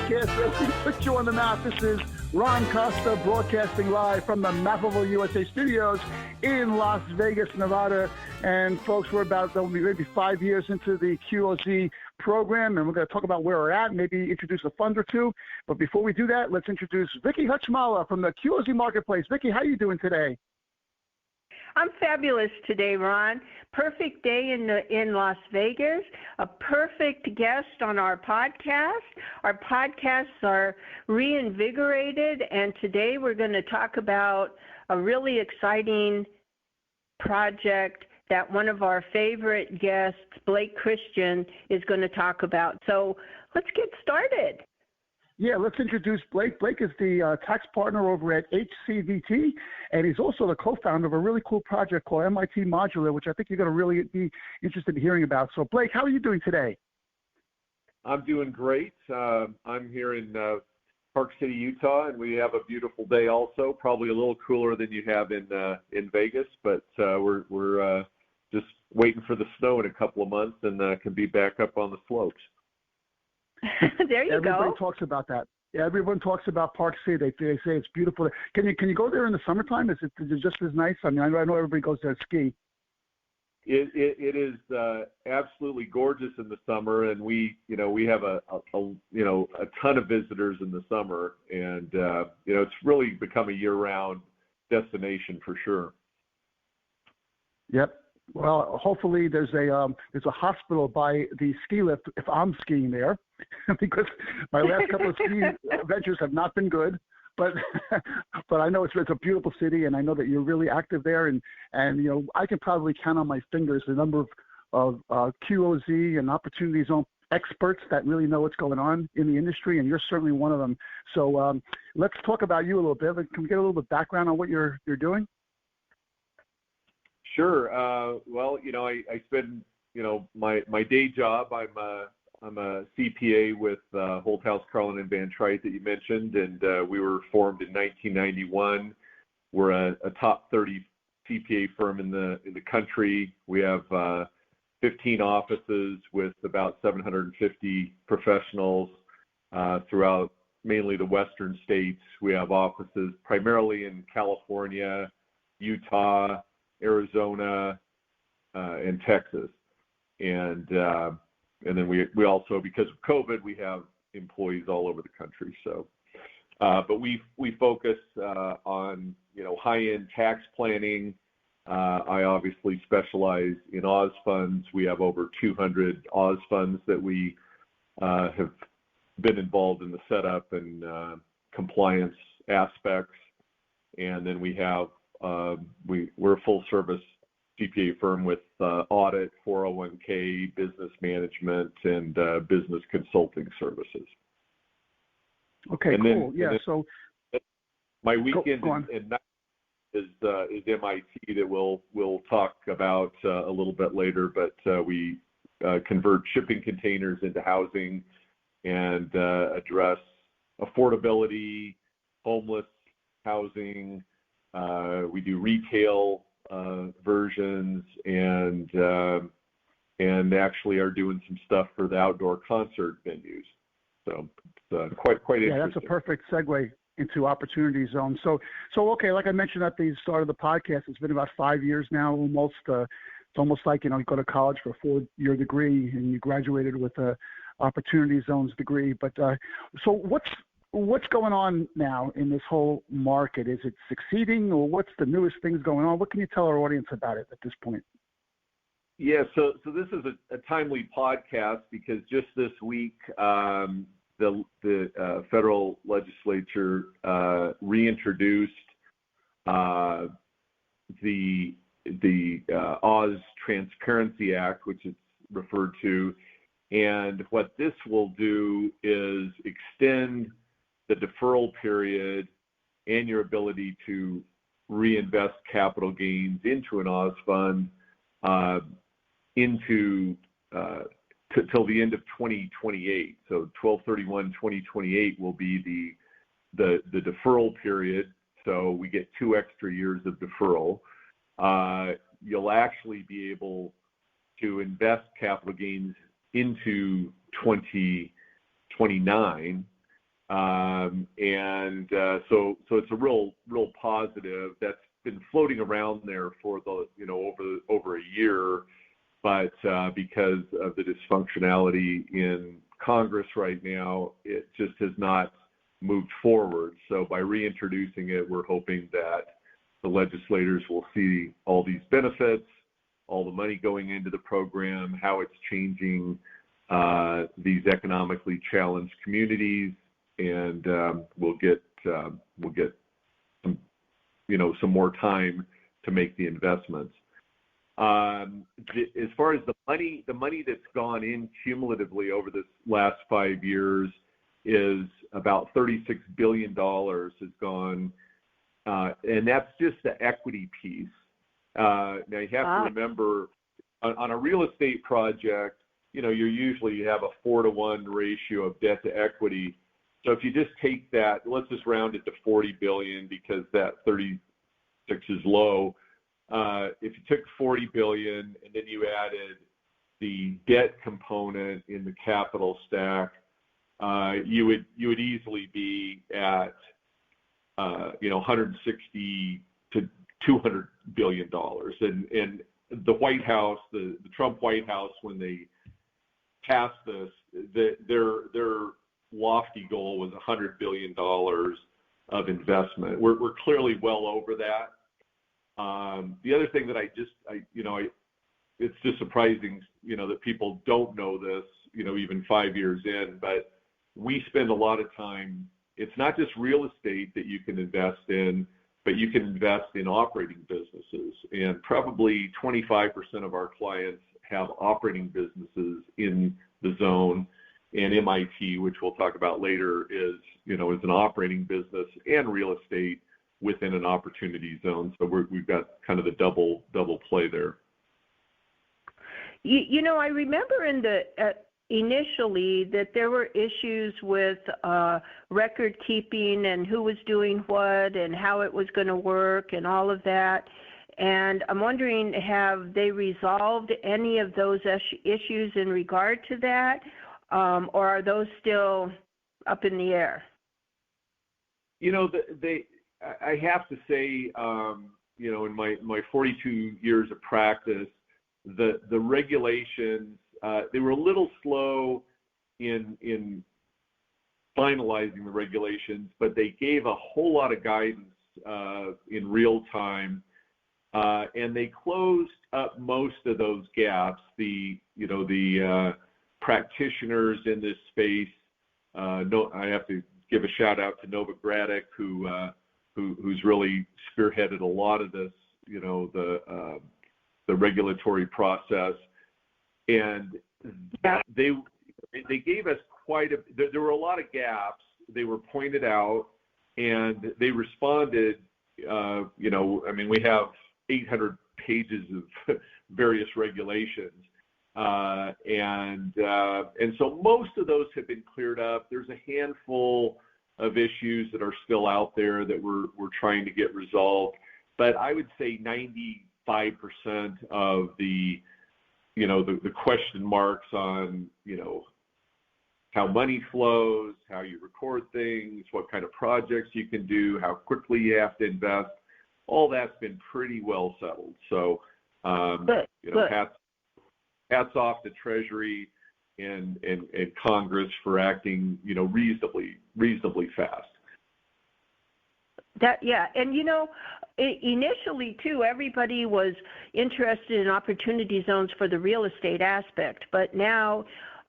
podcast as we put you on the map. This is Ron Costa broadcasting live from the Mapable USA studios in Las Vegas, Nevada. And folks, we're about maybe 5 years into the QOZ program, and we're going to talk about where we're at, maybe introduce a fund or two. But before we do that, let's introduce Vicki Hutchmala from the QOZ Marketplace. Vicki, how are you doing today? I'm fabulous today, Ron. Perfect day in Las Vegas. A perfect guest on our podcast. Our podcasts are reinvigorated, and today we're going to talk about a really exciting project that one of our favorite guests, Blake Christian, is going to talk about. So let's get started. Yeah, let's introduce Blake. Blake is the tax partner over at HCVT, and he's also the co-founder of a really cool project called MIT Modular, which I think you're going to really be interested in hearing about. So, Blake, how are you doing today? I'm doing great. I'm here in Park City, Utah, and we have a beautiful day also, probably a little cooler than you have in Vegas, but we're just waiting for the snow in a couple of months and can be back up on the slopes. There you Everybody go. talks about that. Yeah, everyone talks about Park City. They say it's beautiful. Can you go there in the summertime? Is it just as nice? I mean, I know everybody goes there to ski. It is absolutely gorgeous in the summer, and we have a ton of visitors in the summer, and it's really become a year-round destination for sure. Yep. Well, hopefully there's a hospital by the ski lift if I'm skiing there, because my last couple of ski adventures have not been good. But I know it's a beautiful city, and I know that you're really active there, and I can probably count on my fingers the number of QOZ and Opportunity Zone experts that really know what's going on in the industry, and you're certainly one of them. So let's talk about you a little bit. Can we get a little bit of background on what you're doing? Sure. Well, I spend, my day job. I'm a CPA with Holt House, Carlin & Van Trite that you mentioned, and we were formed in 1991. We're a top 30 CPA firm in the country. We have 15 offices with about 750 professionals throughout mainly the western states. We have offices primarily in California, Utah, Arizona, and Texas, and then we also, because of COVID, we have employees all over the country. So, but we focus on high-end tax planning. I obviously specialize in Oz funds. We have over 200 Oz funds that we have been involved in the setup and compliance aspects, and then we have. We're a full-service CPA firm with audit, 401k, business management, and business consulting services. Okay, and cool. Then so my weekend go on. and night is MIT that we'll talk about a little bit later. But we convert shipping containers into housing and address affordability, homeless housing. We do retail versions and actually are doing some stuff for the outdoor concert venues. So it's quite interesting. Yeah, that's a perfect segue into Opportunity Zone. So okay, like I mentioned at the start of the podcast, it's been about 5 years now, almost. It's almost like you go to college for a 4-year degree and you graduated with a Opportunity Zones degree. But so what's going on now in this whole market? Is it succeeding, or what's the newest things going on? What can you tell our audience about it at this point? Yeah, so this is a timely podcast because just this week the federal legislature reintroduced the Oz Transparency Act, which it's referred to, and what this will do is extend the deferral period and your ability to reinvest capital gains into an Oz fund till the end of 2028. So 12/31/2028 will be the deferral period. So we get 2 extra years of deferral. You'll actually be able to invest capital gains into 2029. So it's a real positive that's been floating around there for over a year, but because of the dysfunctionality in Congress right now, it just has not moved forward. So by reintroducing it, we're hoping that the legislators will see all these benefits, all the money going into the program, how it's changing these economically challenged communities, and we'll get some some more time to make the investments. As far as the money that's gone in cumulatively over this last 5 years is about $36 billion has gone, and that's just the equity piece. Now you have to remember, on a real estate project, you usually have a 4-to-1 ratio of debt to equity. So if you just take that, let's just round it to 40 billion because that 36 is low. If you took 40 billion and then you added the debt component in the capital stack, you would easily be at 160 to 200 billion dollars. And the White House, the Trump White House, when they passed this, their lofty goal was $100 billion of investment. We're clearly well over that. The other thing that it's just surprising, that people don't know this, even 5 years in, but we spend a lot of time. It's not just real estate that you can invest in, but you can invest in operating businesses. And probably 25% of our clients have operating businesses in the zone. And MIT, which we'll talk about later, is an operating business and real estate within an opportunity zone. So we've got kind of the double play there. I remember initially that there were issues with record keeping and who was doing what and how it was going to work and all of that. And I'm wondering, have they resolved any of those issues in regard to that? Or are those still up in the air? I have to say, in my 42 years of practice, the regulations, they were a little slow in finalizing the regulations, but they gave a whole lot of guidance in real time, and they closed up most of those gaps. The practitioners in this space. I have to give a shout out to Nova Gradick, who's really spearheaded a lot of this, the regulatory process, and they gave us there were a lot of gaps. They were pointed out, and they responded. We have 800 pages of various regulations. And so most of those have been cleared up. There's a handful of issues that are still out there that we're trying to get resolved. But I would say 95% of the question marks on, how money flows, how you record things, what kind of projects you can do, how quickly you have to invest, all that's been pretty well settled. So, hats off to Treasury and Congress for acting, reasonably fast. Initially too, everybody was interested in opportunity zones for the real estate aspect, but now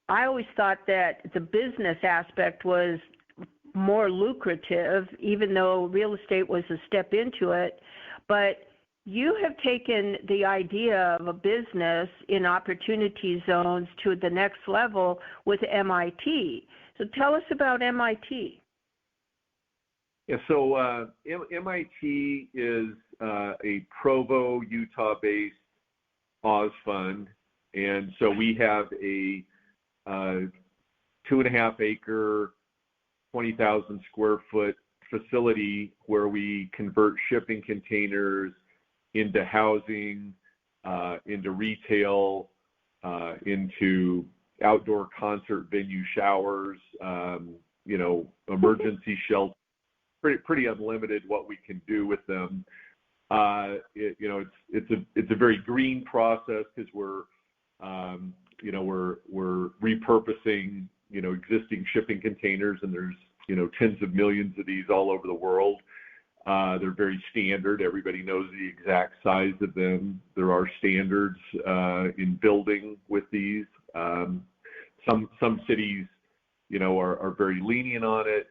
I always thought that the business aspect was more lucrative, even though real estate was a step into it. But you have taken the idea of a business in opportunity zones to the next level with MIT. So tell us about MIT. Yeah, so MIT is a Provo, Utah-based Oz fund, and so we have a 2.5-acre, 20,000 square foot facility where we convert shipping containers into housing, into retail, into outdoor concert venue showers, emergency shelter, pretty unlimited what we can do with them. It's a very green process because we're repurposing existing shipping containers, and there's tens of millions of these all over the world. They're very standard. Everybody knows the exact size of them. There are standards in building with these. Some cities, are very lenient on it.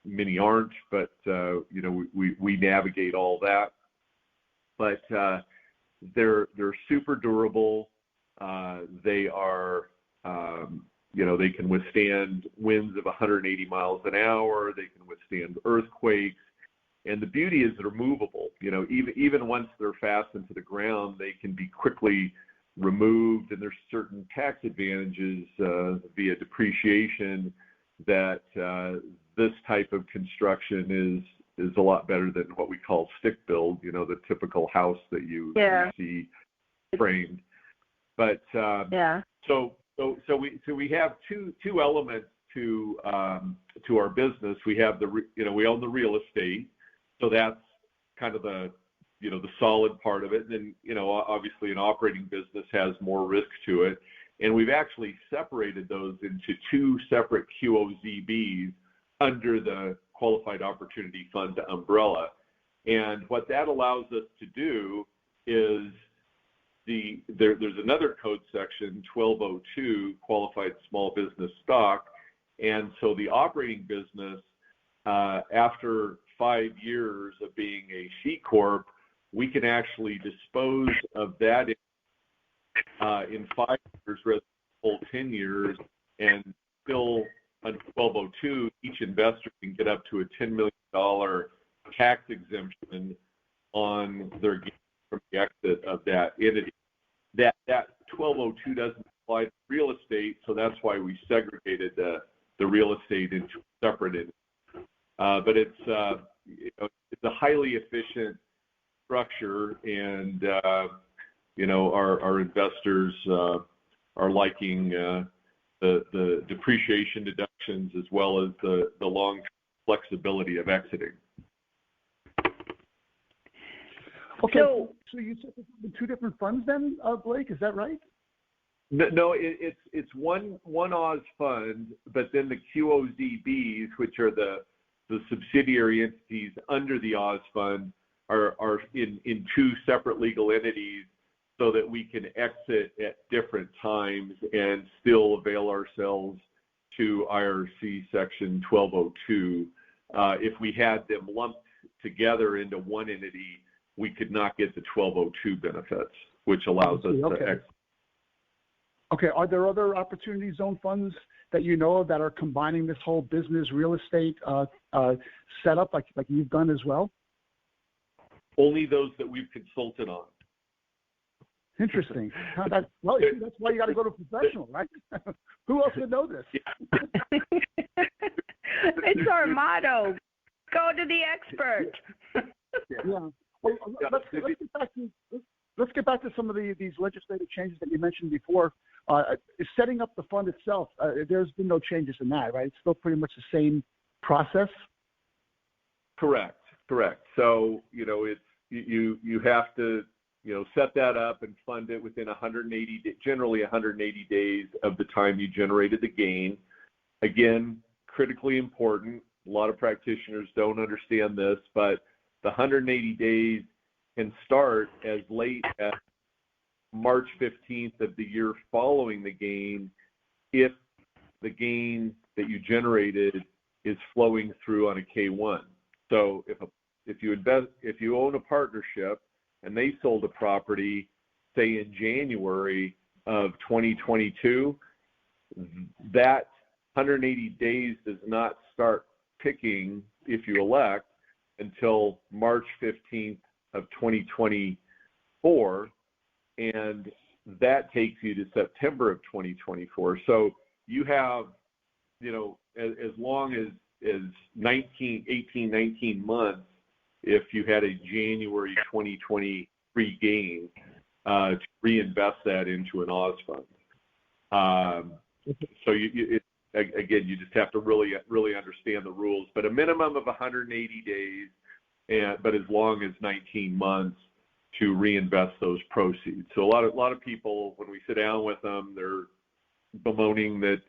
Many aren't, but we navigate all that. But they're super durable. They are, they can withstand winds of 180 miles an hour. They can withstand earthquakes. And the beauty is they're movable. Even once they're fastened to the ground, they can be quickly removed. And there's certain tax advantages via depreciation that this type of construction is a lot better than what we call stick build. The typical house that you see framed. But so we have two elements to our business. We have we own the real estate. So that's kind of the solid part of it. And then, obviously an operating business has more risk to it. And we've actually separated those into two separate QOZBs under the Qualified Opportunity Fund umbrella. And what that allows us to do is there's another code section, 1202, Qualified Small Business Stock. And so the operating business, after 5 years of being a C Corp, we can actually dispose of that in 5 years rather than full 10 years, and still under 1202, each investor can get up to a $10 million tax exemption on their gain from the exit of that entity. That 1202 doesn't apply to real estate, so that's why we segregated the real estate into separate entities. But it's a highly efficient structure, and our investors are liking the depreciation deductions as well as the long flexibility of exiting. Okay, so you said there's two different funds then, Blake, is that right? No, it's one Oz fund, but then the QOZBs, which are the subsidiary entities under the Oz fund, are in two separate legal entities, so that we can exit at different times and still avail ourselves to IRC section 1202. If we had them lumped together into one entity, we could not get the 1202 benefits, which allows us to exit. Okay, are there other opportunity zone funds that you know of that are combining this whole business real estate setup like you've done as well? Only those that we've consulted on. Interesting. That's why you got to go to a professional, right? Who else would know this? It's our motto. Go to the expert. Yeah. Well, let's get back to some of these legislative changes that you mentioned before. Setting up the fund itself, there's been no changes in that, right? It's still pretty much the same process. Correct. So it's you have to set that up and fund it within generally 180 days of the time you generated the gain. Again, critically important. A lot of practitioners don't understand this, but the 180 days can start as late as March 15th of the year following the gain, if the gain that you generated is flowing through on a K1. So if you own a partnership and they sold a property, say in January of 2022, that 180 days does not start ticking, if you elect, until March 15th of 2024, and that takes you to September of 2024. So you have, as long as 19 months if you had a January 2023 gain to reinvest that into an Oz fund. So again, you just have to really understand the rules. But a minimum of 180 days, but as long as 19 months to reinvest those proceeds. So a lot of people, when we sit down with them, they're bemoaning that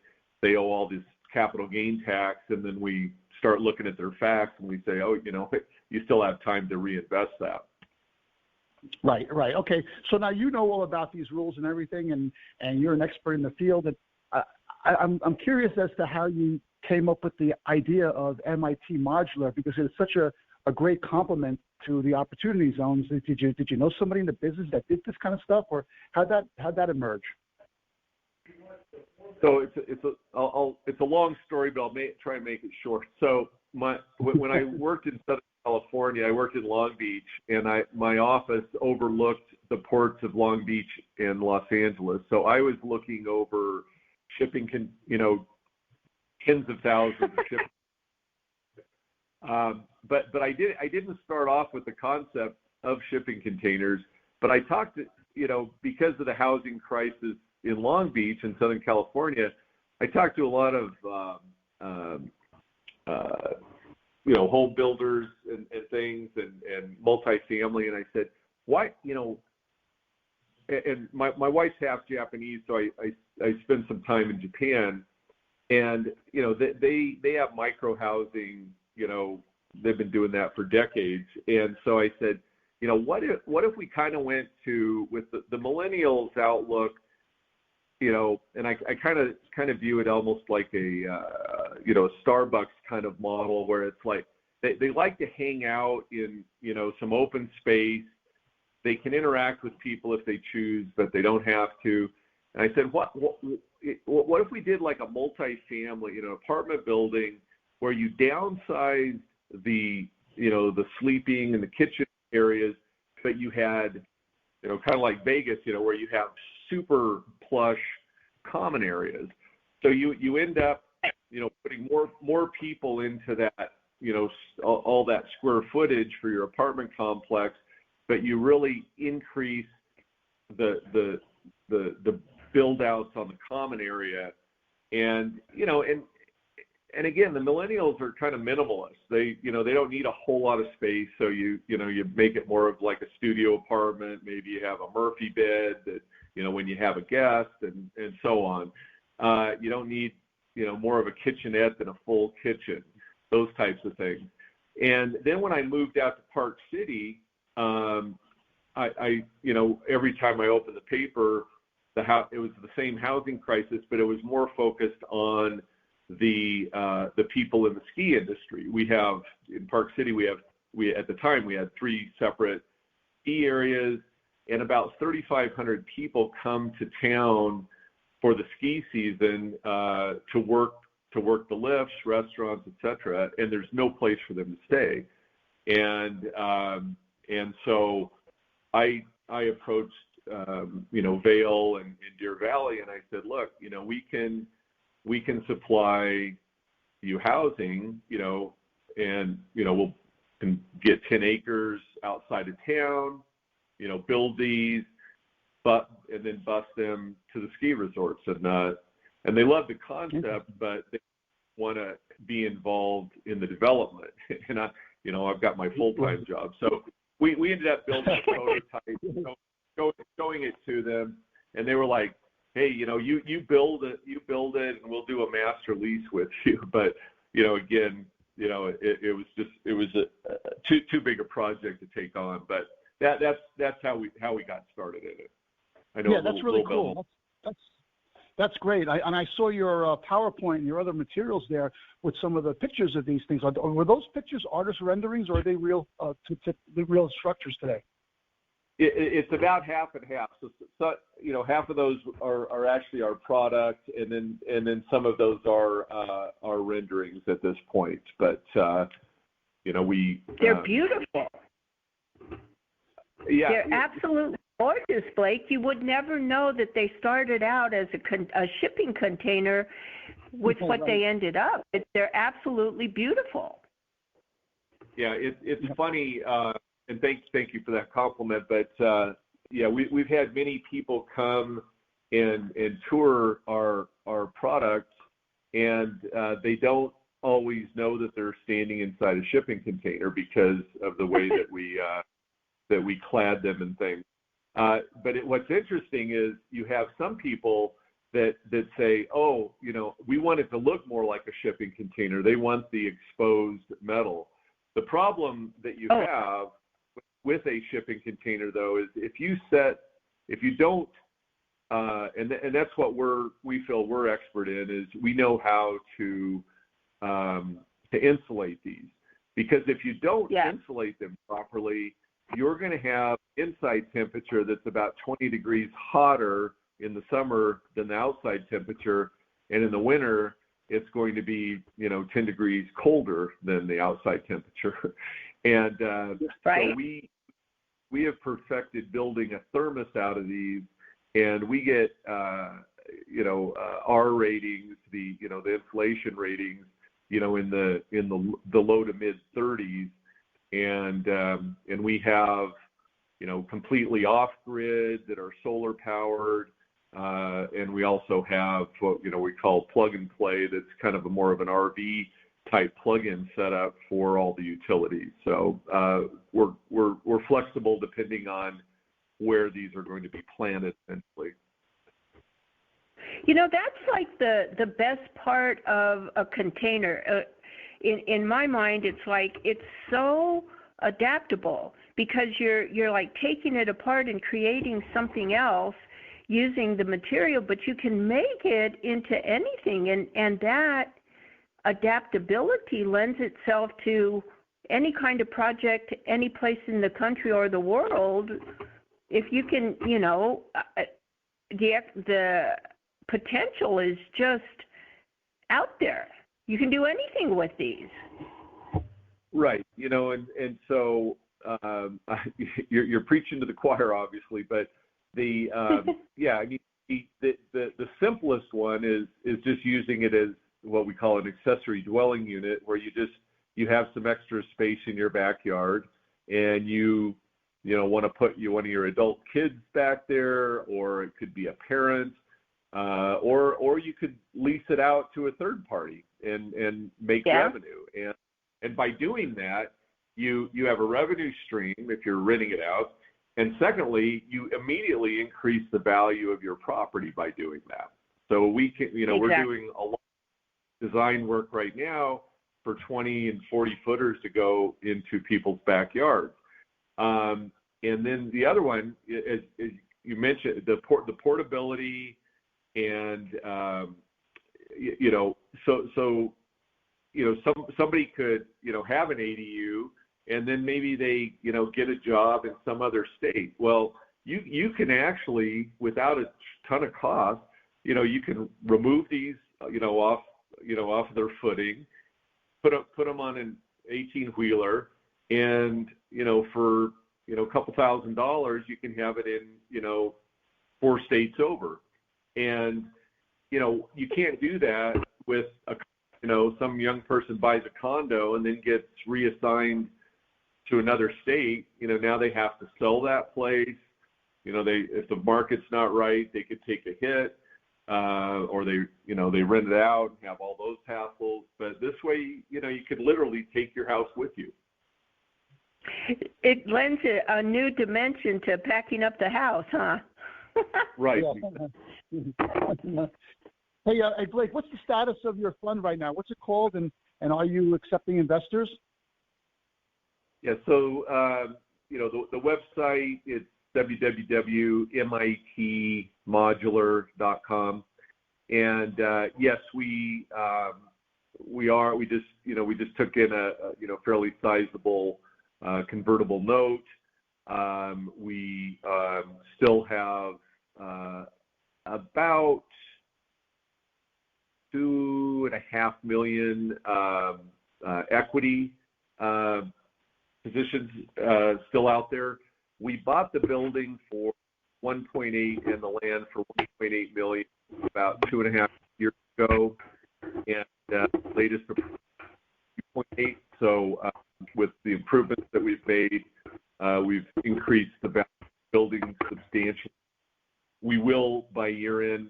they owe all this capital gain tax, and then we start looking at their facts and we say, oh, you still have time to reinvest that. Right. Okay. So now you know all about these rules and everything, and you're an expert in the field. And I'm curious as to how you came up with the idea of MIT Modular, because it's such a great complement to the opportunity zones. Did you know somebody in the business that did this kind of stuff, or how'd that emerge? So it's a long story, but I'll try and make it short. So when I worked in Southern California, I worked in Long Beach, and my office overlooked the ports of Long Beach and Los Angeles. So I was looking over shipping, tens of thousands of shipping. But I didn't start off with the concept of shipping containers. But I talked to, because of the housing crisis in Long Beach and Southern California, I talked to a lot of home builders and things and multifamily, and I said, why, and my wife's half Japanese, so I spent some time in Japan, and they have micro housing, they've been doing that for decades, and so I said, what if we kind of went to, with the millennials outlook, and I kind of view it almost like a Starbucks kind of model, where it's like they like to hang out in some open space. They can interact with people if they choose, but they don't have to. And I said, what if we did like a multifamily, apartment building where you downsized the sleeping and the kitchen areas, but you had, kind of like Vegas, where you have super plush common areas. So you end up, putting more people into that, all that square footage for your apartment complex, but you really increase the build outs on the common area. And again, the millennials are kind of minimalists. They don't need a whole lot of space. So you make it more of like a studio apartment. Maybe you have a Murphy bed that, when you have a guest and so on. You don't need, more of a kitchenette than a full kitchen, those types of things. And then when I moved out to Park City, I every time I opened the paper, it was the same housing crisis, but it was more focused on the people in the ski industry. We have in Park City, at the time we had 3 separate ski areas, and about 3,500 people come to town for the ski season to work the lifts, restaurants, etc. And there's no place for them to stay. And so I approached Vail and Deer Valley, and I said, look, we can supply you housing, and we'll can get 10 acres outside of town, build these, and then bus them to the ski resorts, and they love the concept, but they want to be involved in the development. And I've got my full-time job, so we ended up building a prototype, showing it to them, and they were like, hey, you build it, and we'll do a master lease with you. But again, it was too big a project to take on. But that's how we got started in it. I know. Yeah, that's really cool. That's great. I saw your PowerPoint and your other materials there with some of the pictures of these things. Were those pictures artist renderings, or are they real real structures today? It's about half and half. So half of those are actually our product, and then some of those are renderings at this point. But they're beautiful. Yeah, they're absolutely gorgeous, Blake. You would never know that they started out as a shipping container with what they ended up. They're absolutely beautiful. Yeah, it's funny. And thank you for that compliment. But we've had many people come and tour our products, and they don't always know that they're standing inside a shipping container because of the way that we clad them and things. But what's interesting is you have some people that say, oh, we want it to look more like a shipping container. They want the exposed metal. The problem that you have with a shipping container, though, is if you don't, and that's what we feel we're expert in, is we know how to insulate these. Because if you don't insulate them properly, you're going to have inside temperature that's about 20 degrees hotter in the summer than the outside temperature, and in the winter it's going to be 10 degrees colder than the outside temperature. And so we have perfected building a thermos out of these, and we get R ratings, the insulation ratings, in the low to mid 30s, and we have completely off grid that are solar powered, and we also have what we call plug and play. That's kind of more of an RV type plug-in setup for all the utilities. So we're flexible depending on where these are going to be planted essentially. That's like the best part of a container. In my mind, it's like it's so adaptable because you're like taking it apart and creating something else using the material, but you can make it into anything, and that adaptability lends itself to any kind of project, any place in the country or the world. If you can, the potential is just out there. You can do anything with these. Right. And so you're preaching to the choir, obviously, but the the simplest one is just using it as what we call an accessory dwelling unit, where you have some extra space in your backyard, and you want to put one of your adult kids back there, or it could be a parent, or you could lease it out to a third party and make revenue. And by doing that, you have a revenue stream if you're renting it out. And secondly, you immediately increase the value of your property by doing that. So we can, we're doing a lot of design work right now for 20 and 40 footers to go into people's backyards. And then the other one is you mentioned the portability, and somebody could have an ADU, and then maybe they get a job in some other state. Well, you can actually, without a ton of cost, you can remove these off their footing, put them on an 18-wheeler, and for a couple $1,000 you can have it in 4 states over. And you can't do that with some young person buys a condo and then gets reassigned to another state. Now they have to sell that place. If the market's not right, they could take a hit, or they rent it out and have all those hassles. But this way, you could literally take your house with you. It lends a new dimension to packing up the house, huh? Right. Hey, Blake, what's the status of your fund right now? What's it called, and are you accepting investors? Yeah, so the website is www.mitmodular.com, and yes, we just took in a fairly sizable convertible note. We still have about $2.5 million equity positions still out there. We bought the building for 1.8 and the land for 1.8 million about 2.5 years ago, and latest 2.8. So with the improvements that we've made, we've increased the value of the building substantially. We will, by year end,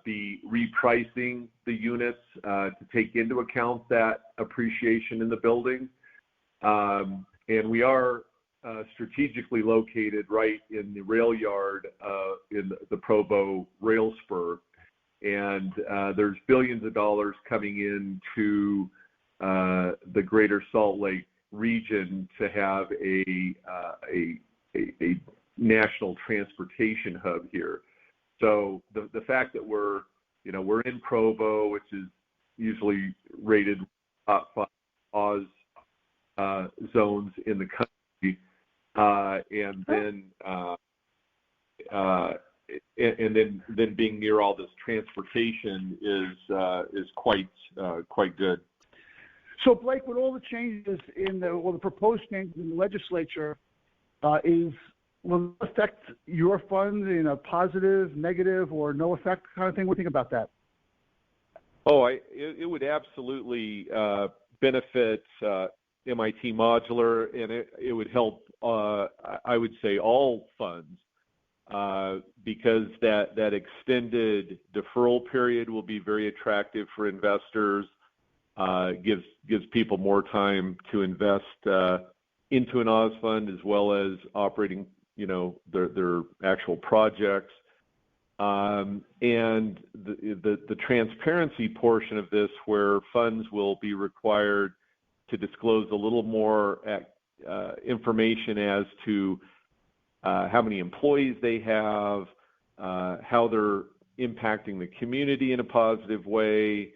be repricing the units take into account that appreciation in the building. And we are strategically located right in the rail yard in the Provo rail spur. And there's billions of dollars coming into the greater Salt Lake region to have a national transportation hub here. So the fact that we're in Provo, which is usually rated top 5 Oz zones in the country, and then being near all this transportation is quite good. So Blake, with all the changes the proposed changes in the legislature, will it affect your fund in a positive, negative, or no effect kind of thing? What do you think about that? Oh, it would absolutely benefit MIT Modular, and it would help, I would say, all funds, because that extended deferral period will be very attractive for investors. Gives people more time to invest into an Oz fund as well as operating, their actual projects. And the transparency portion of this, where funds will be required to disclose a little more information as to how many employees they have, how they're impacting the community in a positive way.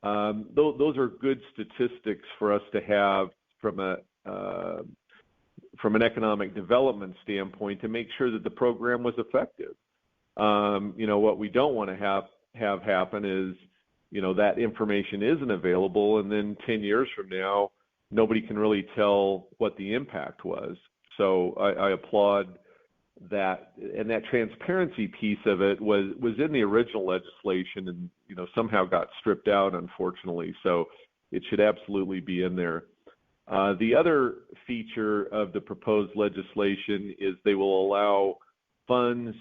Those are good statistics for us to have from an economic development standpoint to make sure that the program was effective. What we don't want to have happen is, that information isn't available, and then 10 years from now, nobody can really tell what the impact was. So I applaud that, and that transparency piece of it was in the original legislation, and somehow got stripped out, unfortunately. So it should absolutely be in there. The other feature of the proposed legislation is they will allow funds,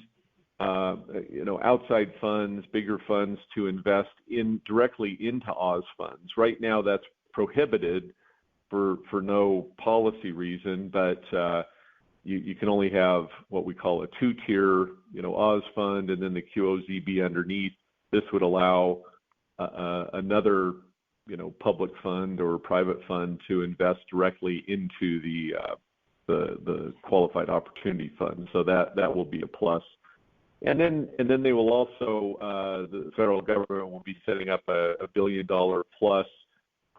outside funds, bigger funds, to invest directly into Oz funds. Right now, that's prohibited for no policy reason, but you can only have what we call a 2-tier, Oz fund, and then the QOZB underneath. This would allow another, public fund or private fund to invest directly into the qualified opportunity fund. So that will be a plus. And then they will also, the federal government will be setting up a $1 billion plus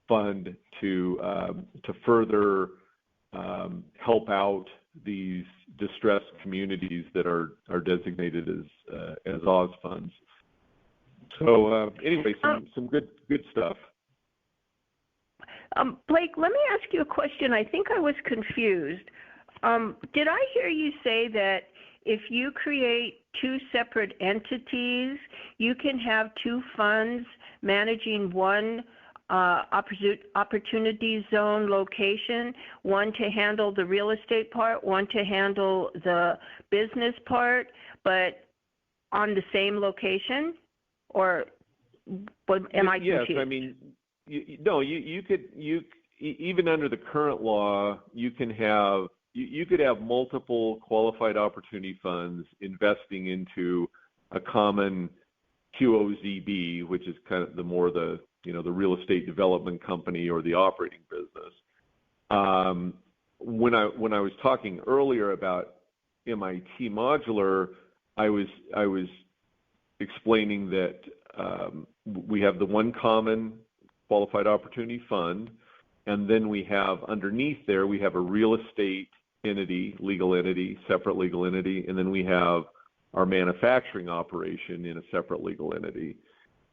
fund to further help out these distressed communities that are designated as Oz funds. So anyway, some good stuff. Blake, let me ask you a question. I think I was confused. Did I hear you say that if you create 2 separate entities, you can have 2 funds managing one opportunity zone location, one to handle the real estate part, one to handle the business part, but on the same location? Or am I confused? Yes, I mean, you could even under the current law, you could have multiple qualified opportunity funds investing into a common QOZB, which is kind of the real estate development company or the operating business. When I was talking earlier about MIT Modular, I was explaining that we have the one common qualified opportunity fund, and then we have underneath there, we have a real estate entity, legal entity, separate legal entity, and then we have our manufacturing operation in a separate legal entity.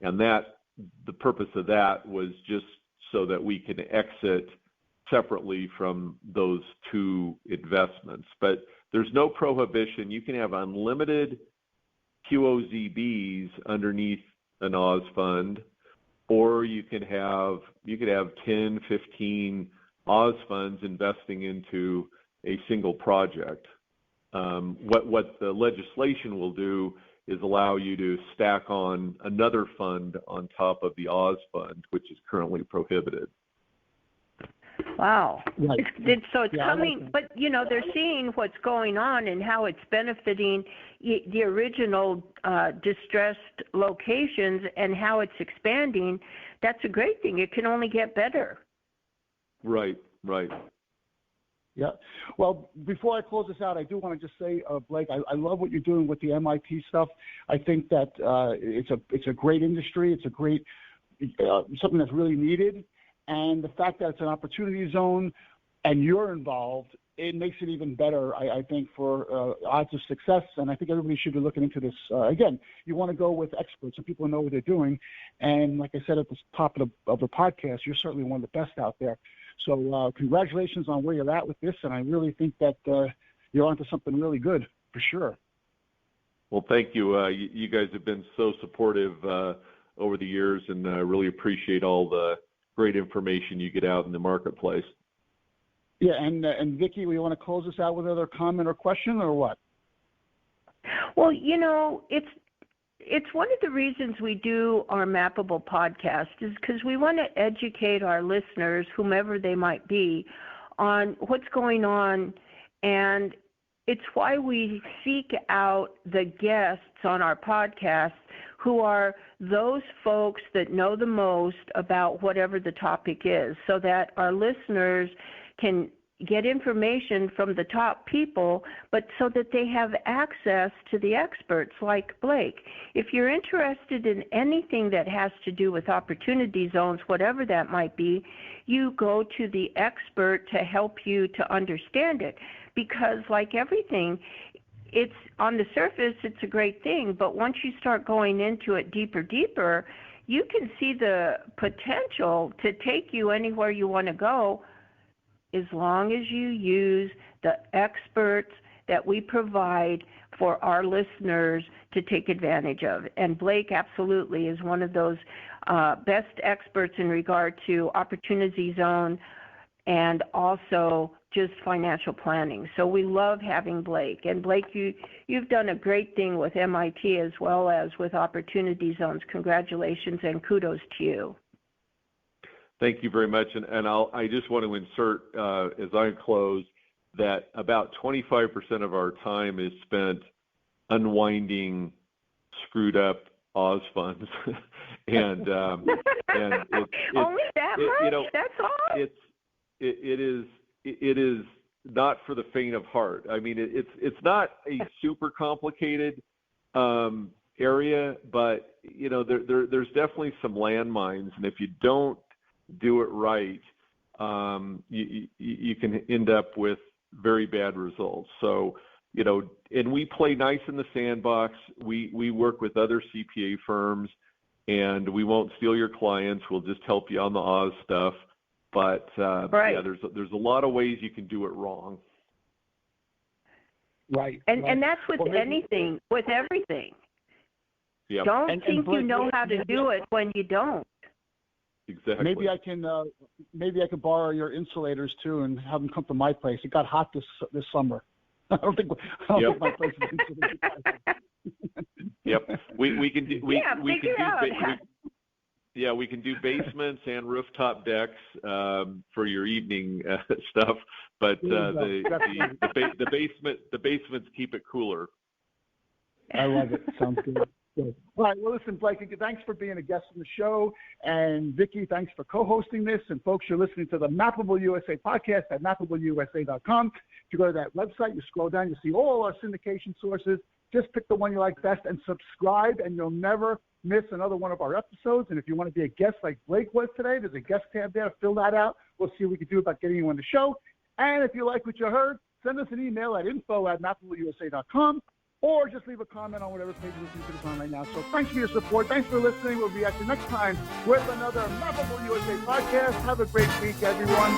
And the purpose of that was just so that we can exit separately from those 2 investments. But there's no prohibition. You can have unlimited QOZBs underneath an Oz fund, or you could have 10, 15 Oz funds investing into a single project. What the legislation will do is allow you to stack on another fund on top of the Oz fund, which is currently prohibited. Wow. Right. So it's coming, but they're seeing what's going on and how it's benefiting the original distressed locations and how it's expanding. That's a great thing. It can only get better. Right. Yeah. Well, before I close this out, I do want to just say, Blake, I love what you're doing with the MIT stuff. I think that it's a great industry. It's a great something that's really needed. And the fact that it's an opportunity zone and you're involved, it makes it even better, I think, for odds of success. And I think everybody should be looking into this. Again, you want to go with experts and people who know what they're doing. And like I said at the top of the podcast, you're certainly one of the best out there. So congratulations on where you're at with this. And I really think that you're onto something really good, for sure. Well, thank you. You guys have been so supportive over the years, and I really appreciate all the great information you get out in the marketplace. Yeah, and Vicki, we want to close this out with another comment or question, or what? Well, it's one of the reasons we do our Mappable podcast is because we want to educate our listeners, whomever they might be, on what's going on, and it's why we seek out the guests on our podcast who are those folks that know the most about whatever the topic is, so that our listeners can get information from the top people, but so that they have access to the experts like Blake. If you're interested in anything that has to do with opportunity zones, whatever that might be, you go to the expert to help you to understand it. Because like everything, it's on the surface, it's a great thing, but once you start going into it deeper, you can see the potential to take you anywhere you want to go, as long as you use the experts that we provide for our listeners to take advantage of. And Blake absolutely is one of those best experts in regard to opportunity zone and also just financial planning. So we love having Blake. And Blake, you've done a great thing with MIT as well as with opportunity zones. Congratulations and kudos to you. Thank you very much. And I just want to insert, as I close, that about 25% of our time is spent unwinding screwed up Oz funds. and only that much? That's all? It is not for the faint of heart. I mean, it's not a super complicated area, but there's definitely some landmines, and if you don't do it right, you can end up with very bad results. So, and we play nice in the sandbox. We work with other CPA firms, and we won't steal your clients. We'll just help you on the Oz stuff. But right. Yeah, there's a lot of ways you can do it wrong. Right. And that's with anything, with everything. Yeah. Don't think you know how to do it when you don't. Exactly. Maybe I can borrow your insulators too and have them come to my place. It got hot this summer. I don't think my place is insulated. Yep. We can do we can do basements and rooftop decks for your evening stuff, but the basements keep it cooler. I love it. Sounds good. Good. All right. Well, listen, Blake, thanks for being a guest on the show. And Vicki, thanks for co-hosting this. And folks, you're listening to the Mappable USA podcast at MappableUSA.com. If you go to that website, you scroll down, you see all our syndication sources. Just pick the one you like best and subscribe, and you'll never miss another one of our episodes. And if you want to be a guest like Blake was today, there's a guest tab there. Fill that out. We'll see what we can do about getting you on the show. And if you like what you heard, send us an email at info@MappableUSA.com. or just leave a comment on whatever page you're listening to this on right now. So thanks for your support. Thanks for listening. We'll be at you next time with another Mappable USA podcast. Have a great week, everyone.